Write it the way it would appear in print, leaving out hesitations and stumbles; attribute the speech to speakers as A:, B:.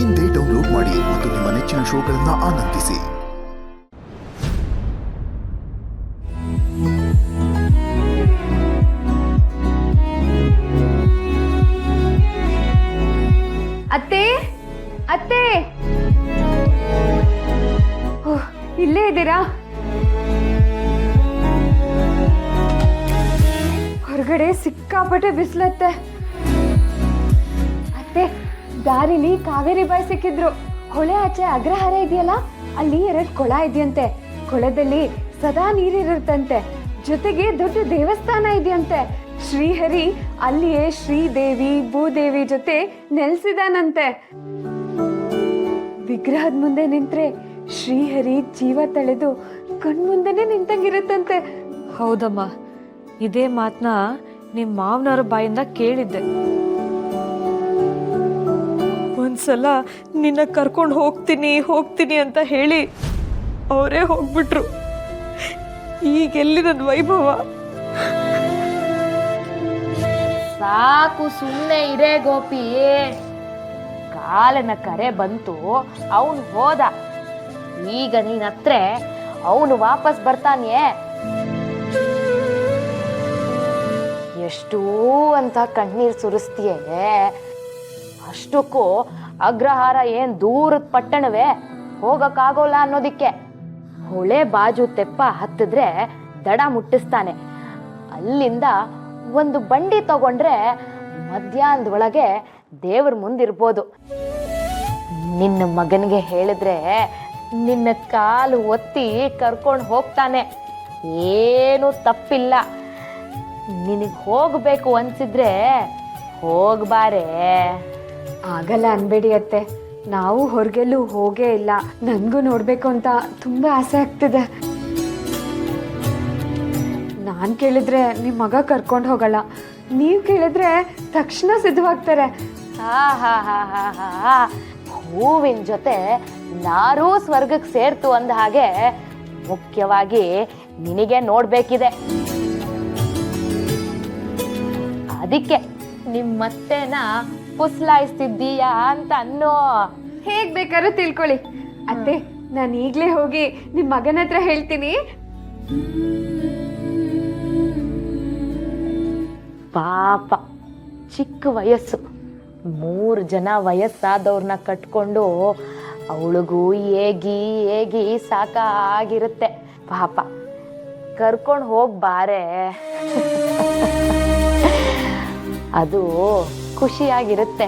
A: ಇಂದೇ ಡೌನ್ಲೋಡ್ ಮಾಡಿ ಮತ್ತು ನಿಮ್ಮ ನೆಚ್ಚಿನ ಶೋಗಳನ್ನು ಆನಂದಿಸಿ.
B: ಅತ್ತೆ ಅತ್ತೆ, ಇಲ್ಲೇ ಇದ್ದೀರಾ? ಹೊರಗಡೆ ಸಿಕ್ಕಾಪಟ್ಟೆ ಬಿಸಿಲತ್ತೆ. ಅತ್ತೆ, ದಾರಿಲಿ ಕಾವೇರಿ ಬಾಯಿ ಸಿಕ್ಕಿದ್ರು. ಹೊಳೆ ಆಚೆ ಅಗ್ರಹಾರ ಇದೆಯಲ್ಲ, ಅಲ್ಲಿ 2 ಕೊಳ ಇದೆಯಂತೆ. ಕೊಳದಲ್ಲಿ ಸದಾ ನೀರಿರುತ್ತಂತೆ. ಜೊತೆಗೆ ದೊಡ್ಡ ದೇವಸ್ಥಾನ ಇದೆಯಂತೆ. ಶ್ರೀಹರಿ ಅಲ್ಲಿಯೇ ಶ್ರೀದೇವಿ ಭೂದೇವಿ ಜೊತೆ ನೆಲೆಸಿದಾನಂತೆ. ವಿಗ್ರಹದ ಮುಂದೆ ನಿಂತ್ರೆ ಶ್ರೀಹರಿ ಜೀವ ತಳೆದು ಕಣ್ಮುಂದೆನೆ ನಿಂತಂಗಿರುತ್ತಂತೆ.
C: ಹೌದಮ್ಮ, ಇದೇ ಮಾತನ್ನ ನಿಮ್ಮ ಮಾವನವ್ರ ಬಾಯಿಂದ ಕೇಳಿದ್ದೆ. ಒಂದ್ಸಲ ನಿನ್ನ ಕರ್ಕೊಂಡು ಹೋಗ್ತೀನಿ ಅಂತ ಹೇಳಿ ಅವರೇ ಹೋಗ್ಬಿಟ್ರು. ಈಗೆಲ್ಲಿ ನನ್ನ ವೈಭವ?
D: ಸಾಕು, ಸುಮ್ಮನೆ ಇರೇ ಗೋಪಿ. ಕಾಲನ ಕರೆ ಬಂತು, ಅವನು ಹೋದ. ಈಗ ನೀನ್ ಹತ್ರ ಅವನು ವಾಪಸ್ ಬರ್ತಾನೆ. ಎಷ್ಟು ಅಂತ ಕಣ್ಣೀರ್ ಸುರಿಸ್ತೀಯೇ? ಅಷ್ಟಕ್ಕೂ ಅಗ್ರಹಾರ ಏನ್ ದೂರದ ಪಟ್ಟಣವೇ, ಹೋಗಕ್ಕಾಗೋಲ್ಲ ಅನ್ನೋದಿಕ್ಕೆ. ಹೊಳೆ ಬಾಜು ತೆಪ್ಪ ಹತ್ತಿದ್ರೆ ದಡ ಮುಟ್ಟಿಸ್ತಾನೆ. ಅಲ್ಲಿಂದ ಒಂದು ಬಂಡಿ ತಗೊಂಡ್ರೆ ಮಧ್ಯಾಹ್ನದೊಳಗೆ ದೇವ್ರ ಮುಂದಿರ್ಬೋದು. ನಿನ್ನ ಮಗನಿಗೆ ಹೇಳಿದ್ರೆ ನಿನ್ನ ಕಾಲು ಒತ್ತಿ ಕರ್ಕೊಂಡು ಹೋಗ್ತಾನೆ. ಏನು ತಪ್ಪಿಲ್ಲ. ನಿನಗೆ ಹೋಗಬೇಕು ಅನ್ಸಿದ್ರೆ ಹೋಗ್ಬಾರೆ.
B: ಆಗಲ್ಲ ಅನ್ಬೇಡಿ ಅತ್ತೆ, ನಾವು ಹೊರಗೆಲ್ಲೂ ಹೋಗೇ ಇಲ್ಲ. ನನಗೂ ನೋಡ್ಬೇಕು ಅಂತ ತುಂಬಾ ಆಸೆ ಆಗ್ತಿದೆ. ನಾನು ಕೇಳಿದ್ರೆ ನಿಮ್ಮ ಮಗ ಕರ್ಕೊಂಡು ಹೋಗಲ್ಲ, ನೀವು ಕೇಳಿದ್ರೆ ತಕ್ಷಣ ಸಿದ್ಧವಾಗ್ತಾರೆ.
D: ಹೂವಿನ ಜೊತೆ ನಾರೂ ಸ್ವರ್ಗಕ್ಕೆ ಸೇರ್ತು ಅಂದ ಹಾಗೆ ಮುಖ್ಯವಾಗಿ ನಿನಗೆ ನೋಡ್ಬೇಕಿದೆ. ಅದಕ್ಕೆ ನಿಮ್ಮತ್ತೆನ ಪುಸ್ಲಾಯಿಸ್ತಿದ್ದೀಯಾ ಅಂತ ಅನ್ನೋ.
B: ಹೇಗ್ ಬೇಕಾದ್ರೂ ತಿಳ್ಕೊಳ್ಳಿ ಅತ್ತೆ. ನಾನು ಈಗಲೇ ಹೋಗಿ ನಿಮ್ಮ ಮಗನ ಹತ್ರ ಹೇಳ್ತೀನಿ.
D: ಪಾಪ, ಚಿಕ್ಕ ವಯಸ್ಸು. 3 ಜನ ವಯಸ್ಸಾದವ್ರನ್ನ ಕಟ್ಕೊಂಡು ಅವಳಿಗೂ ಏಗಿ ಸಾಕಾಗಿರುತ್ತೆ. ಪಾಪ, ಕರ್ಕೊಂಡು ಹೋಗ್ಬಾರೆ. ಅದು ಖುಷಿಯಾಗಿರುತ್ತೆ.